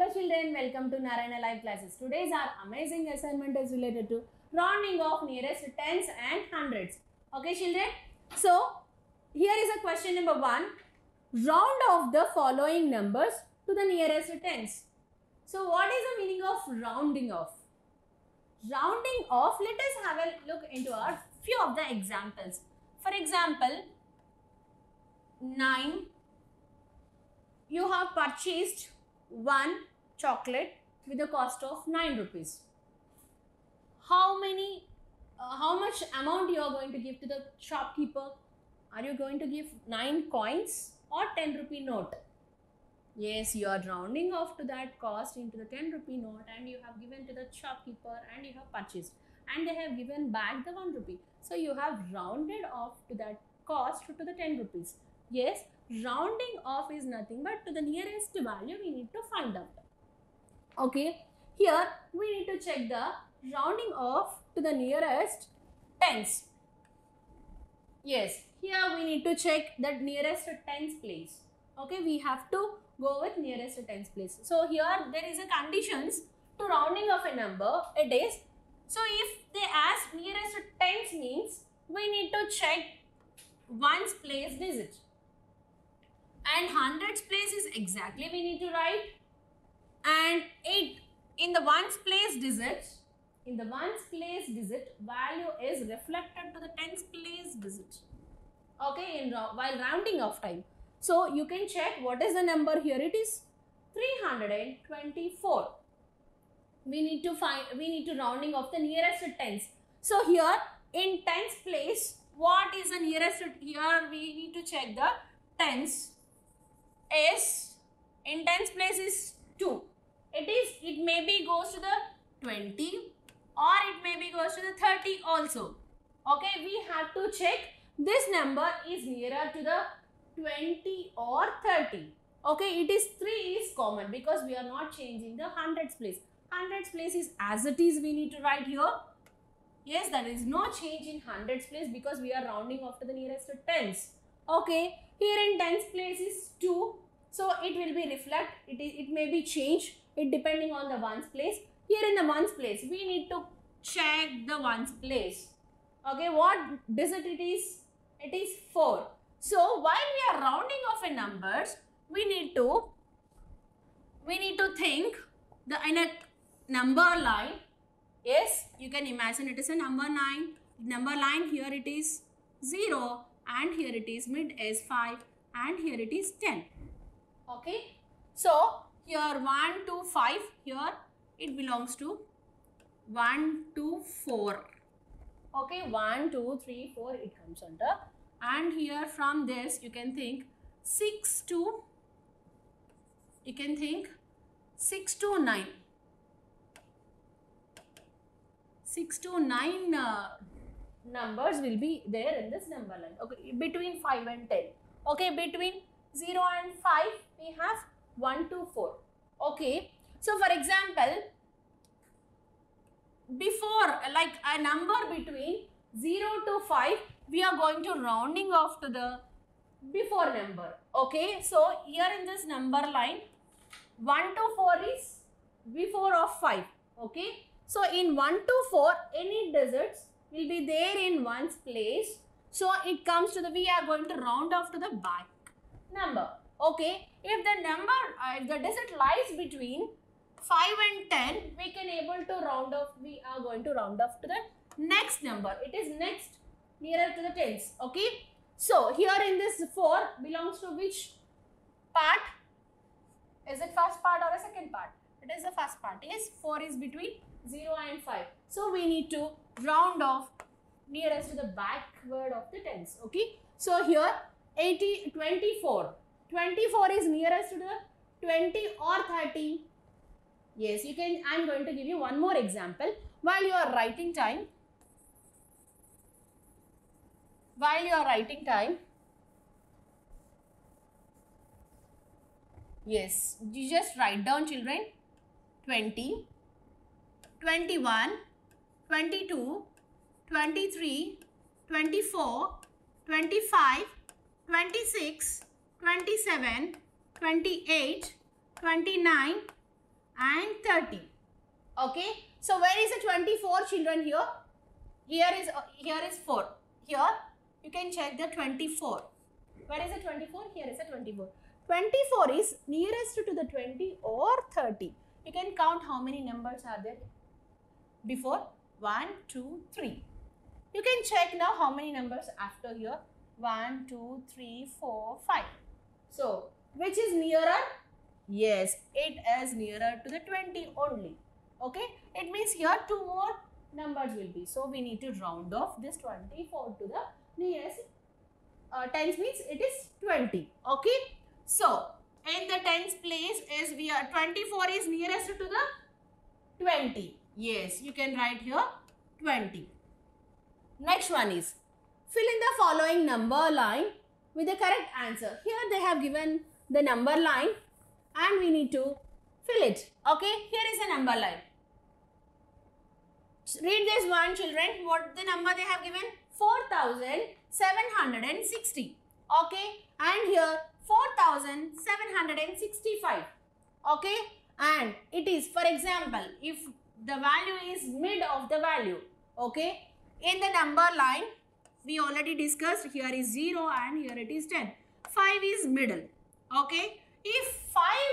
Hello children, welcome to Narayana Live Classes. Today's our amazing assignment is related to rounding off nearest tens and hundreds. Okay children, so here is a question number 1. Round off the following numbers to the nearest tens. So what is the meaning of rounding off? Rounding off, let us have a look into a few of the examples. For example, 9, you have purchased one chocolate with the cost of 9 rupees. How much amount you are going to give to the shopkeeper? Are you going to give 9 coins or 10 rupee note? Yes, you are rounding off to that cost into the 10 rupee note and you have given to the shopkeeper and you have purchased and they have given back the 1 rupee. So you have rounded off to that cost to the 10 rupees. Yes, rounding off is nothing but to the nearest value we need to find out. Okay, here we need to check the rounding off to the nearest tens. Yes, here we need to check that nearest tens place. Okay, we have to go with nearest tens place. So here there is a conditions to rounding off a number. It is, so if they ask nearest tens means we need to check ones place digit. And hundreds place is exactly we need to write, and it in the ones place digit, value is reflected to the tens place digit. Okay, while rounding off time. So you can check what is the number here. It is 324. We need to rounding off the nearest tens. So here in tens place, what is the nearest? Here we need to check the tens. Is in tens place is 2. It maybe goes to the 20 or it maybe goes to the 30 also. Okay, we have to check this number is nearer to the 20 or 30. Okay, it is 3 is common because we are not changing the hundreds place. Hundreds place is as it is we need to write here. Yes, there is no change in hundreds place because we are rounding off to the nearest tens. Okay, here in tens place is 2. So it will be reflect. It may be changed. It depending on the ones place. Here in the ones place, we need to check the ones place. Okay, what digit it is? It is 4. So while we are rounding off a numbers, we need to think in a number line. Yes, you can imagine it is a number line. Number line here it is 0 and here it is mid is 5 and here it is 10. Okay, so here 1 to 5, here it belongs to 1 to 4. Okay, 1, 2, 3, 4 it comes under, and here from this you can think 6 to 9. 6 to 9 numbers will be there in this number line. Okay, between 5 and 10. Okay, between 0 and 5 we have 1 to 4. Okay, so for example, before like a number between 0 to 5 we are going to rounding off to the before number. Okay, so here in this number line 1 to 4 is before of 5. Okay, so in 1 to 4 any digits will be there in ones place. So it comes to the, we are going to round off to the back number. Okay, if the digit lies between 5 and 10, we can able to round off, we are going to round off to the next number. It is next nearer to the tens. Okay, so here in this 4 belongs to which part? Is it first part or a second part? It is the first part. Yes, 4 is between 0 and 5. So we need to round off nearest to the backward of the tens. Okay, so here 24. 24 is nearest to the 20 or 30. Yes, you can. I am going to give you one more example. While you are writing time, yes, you just write down children 20, 21, 22, 23, 24, 25, 26, 27, 28, 29, and 30. Okay, so where is the 24 children here? Here is 4. Here you can check the 24. Where is the 24? Here is the 24. 24 is nearest to the 20 or 30. You can count how many numbers are there before. 1, 2, 3. You can check now how many numbers after here. 1, 2, 3, 4, 5. So, which is nearer? Yes, it is nearer to the 20 only. Okay, it means here 2 more numbers will be. So, we need to round off this 24 to the nearest. Tens means it is 20. Okay, so in the tens place is 24 is nearest to the 20. Yes, you can write here 20. Next one is fill in the following number line with the correct answer. Here they have given the number line and we need to fill it. Okay, here is a number line. Read this one, children. What the number they have given? 4,760. Okay, and here 4,765. Okay, and it is, for example, if the value is mid of the value. Okay, in the number line we already discussed, here is 0 and here it is 10. 5 is middle. Okay, if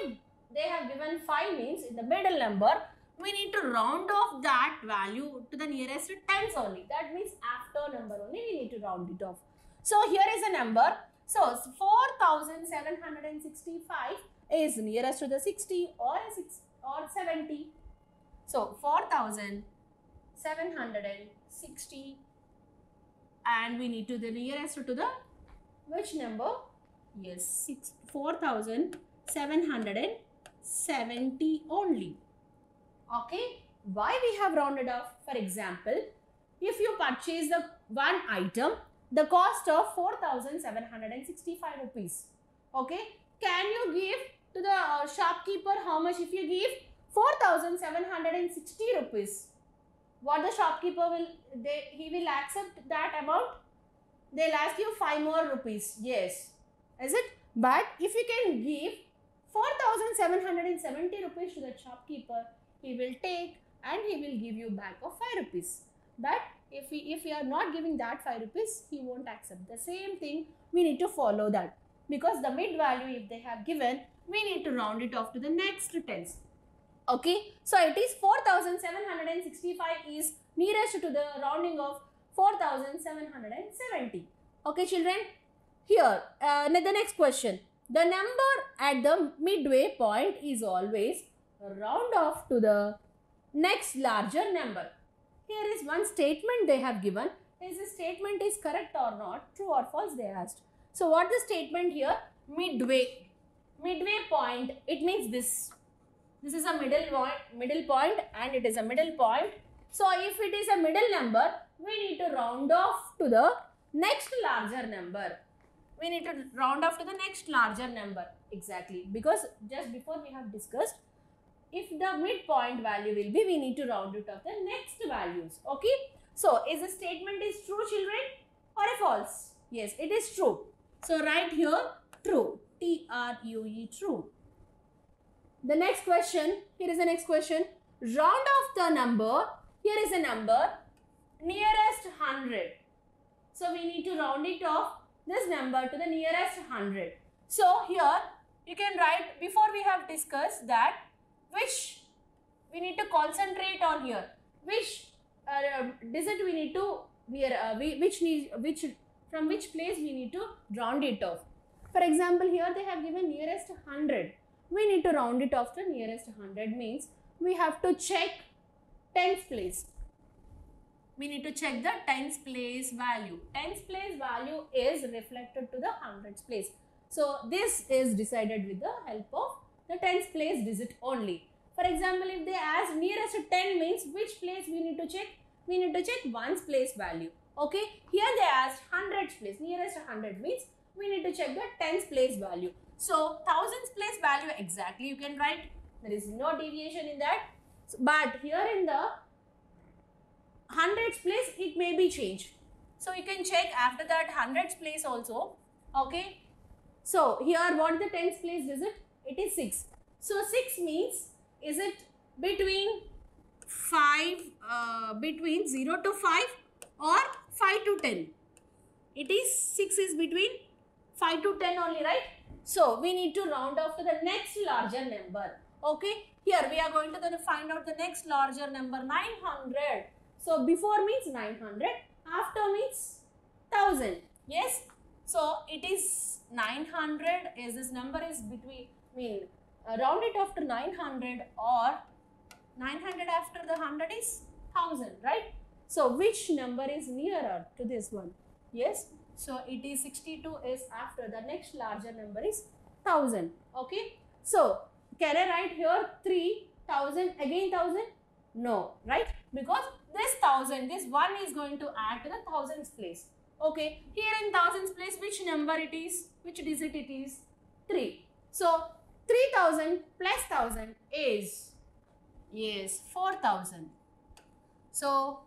5 they have given 5 means in the middle number, we need to round off that value to the nearest tens only. That means after number only we need to round it off. So here is a number. So 4,765 is nearest to the 60 or 70. So 4,760 and we need to the nearest to the which number? Yes, 4,770 only. Okay, why we have rounded off? For example, if you purchase the one item, the cost of 4,765 rupees. Okay, can you give to the shopkeeper how much? If you give 4,760 rupees, what the shopkeeper will, he will accept that amount? They'll ask you 5 more rupees. Yes, is it? But if you can give 4,770 rupees to the shopkeeper, he will take and he will give you back of 5 rupees. But if we are not giving that 5 rupees, he won't accept. The same thing, we need to follow that. Because the mid value if they have given, we need to round it off to the next tens. Okay, so it is 4,765 is nearest to the rounding of 4,770. Okay, children. Here, the next question. The number at the midway point is always round off to the next larger number. Here is one statement they have given. Is the statement is correct or not? True or false they asked. So what the statement here? Midway. Midway point, it means this. This is a middle point and it is a middle point. So if it is a middle number, we need to round off to the next larger number. We need to round off to the next larger number. Exactly. Because just before we have discussed, if the midpoint value will be, we need to round it off the next values. Okay. So is the statement is true, children, or a false? Yes, it is true. So write here true. T-R-U-E, true. The next question, here is the next question. Round off the number, here is a number, nearest 100. So we need to round it off this number to the nearest 100. So here you can write, before we have discussed that, which we need to concentrate on here. Which digit we need to, from which place we need to round it off. For example, here they have given nearest 100. We need to round it off to nearest 100 means we have to check tens place. We need to check the tens place value. Tens place value is reflected to the hundreds place. So this is decided with the help of the tens place digit only. For example, if they ask nearest to 10 means which place we need to check? We need to check ones place value. Okay. Here they asked hundreds place. Nearest 100 means we need to check the tens place value. So thousands place value exactly you can write. There is no deviation in that. But here in the hundreds place it may be changed. So you can check after that hundreds place also. Okay. So here what is the tens place digit? It is 6. So 6 means Is it between 0 to 5 or 5 to 10? It is 6 is between 5 to 10 only, right? So we need to round off to the next larger number. Okay, here we are going to find out the next larger number, 900. So before means 900, after means 1000. Yes, so it is 900. Is this number is between, round it off to 900, or 900 after the 100 is 1000, right? So which number is nearer to this one? Yes, so it is 62 is after, the next larger number is 1000. Okay, so can I write here 3000 again 1000? No, right? Because this 1000, this 1 is going to add to the thousands place. Okay, here in thousands place, which number it is? Which digit it is? 3. So 3000 plus 1000 is, yes, 4000. So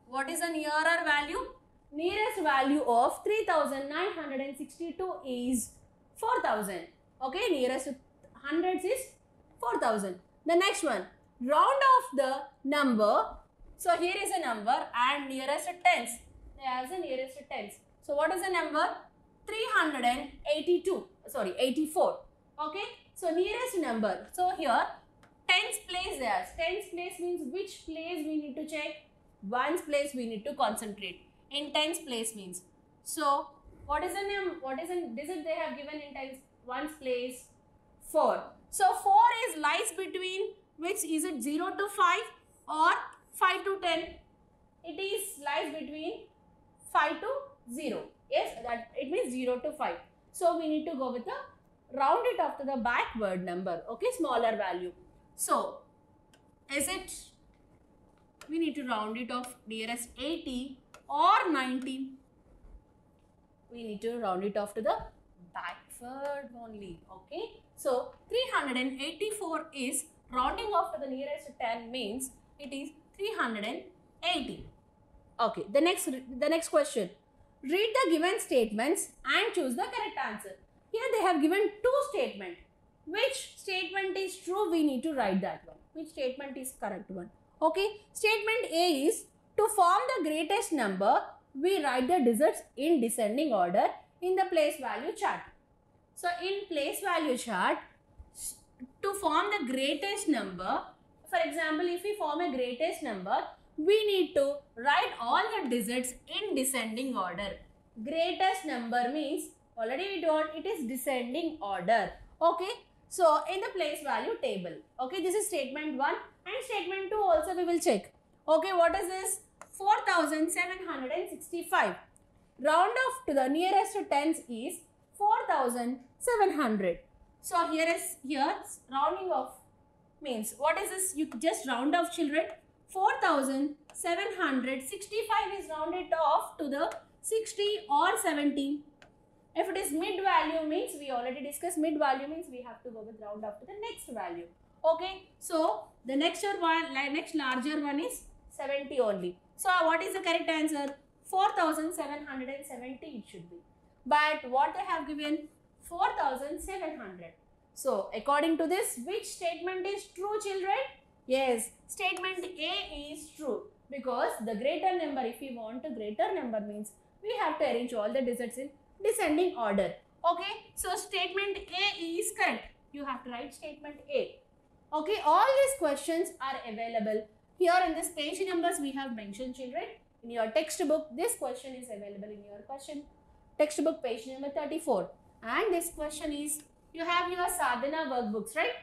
what is the nearer value? Nearest value of 3962 is 4000. Okay, nearest to hundreds is 4000. The next one, round off the number. So here is a number and nearest to tens. There is a nearest to tens. So what is the number? 382. Sorry, 84. Okay. So nearest number. So here tens place there. Tens place means which place we need to check? Ones place we need to concentrate. In tens place means. So what is the name? What is the digit they have given in tens? Ones place 4. So 4 is lies between which is it 0 to 5 or 5 to 10? It is lies between 5 to 0. Yes, that it means 0 to 5. So we need to go with the round it up to the backward number. Okay, smaller value. So is it, we need to round it off nearest 80 or 90. We need to round it off to the backward only. Okay, so 384 is rounding off to the nearest 10 means it is 380. Okay, the next question. Read the given statements and choose the correct answer. Here they have given two statements. Which statement is true? We need to write that one. Which statement is correct one? Okay, statement A is, to form the greatest number, we write the digits in descending order in the place value chart. So in place value chart, to form the greatest number, for example, if we form a greatest number, we need to write all the digits in descending order. Greatest number means, already we told it is descending order. Okay, so in the place value table. Okay, this is statement 1 and statement 2 also we will check. Okay, what is this? 4765. Round off to the nearest tens is 4700. So here rounding off means, what is this? You just round off, children. 4765 is rounded off to the 60 or 70. If it is mid value means, we already discussed mid value means we have to go with round up to the next value. Okay, so the next larger one is 70 only. So what is the correct answer? 4770 it should be. But what they have given? 4700. So according to this, which statement is true, children? Yes, statement A is true, because the greater number, if we want a greater number means we have to arrange all the digits in descending order. Okay, so statement A is correct. You have to write statement A. Okay, all these questions are available here in this page numbers we have mentioned, children. In your textbook, this question is available in your textbook page number 34. And this question is, you have your sadhana workbooks, right?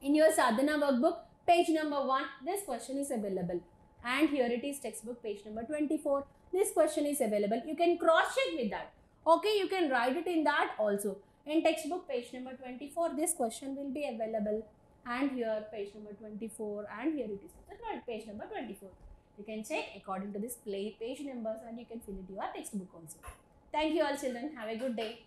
In your sadhana workbook, page number 1, this question is available. And here it is textbook page number 24. This question is available. You can cross check with that. Okay, you can write it in that also. In textbook page number 24, this question will be available. And here page number 24, and here it is page number 24. You can check according to this page numbers and you can fill it your textbook also. Thank you all, children. Have a good day.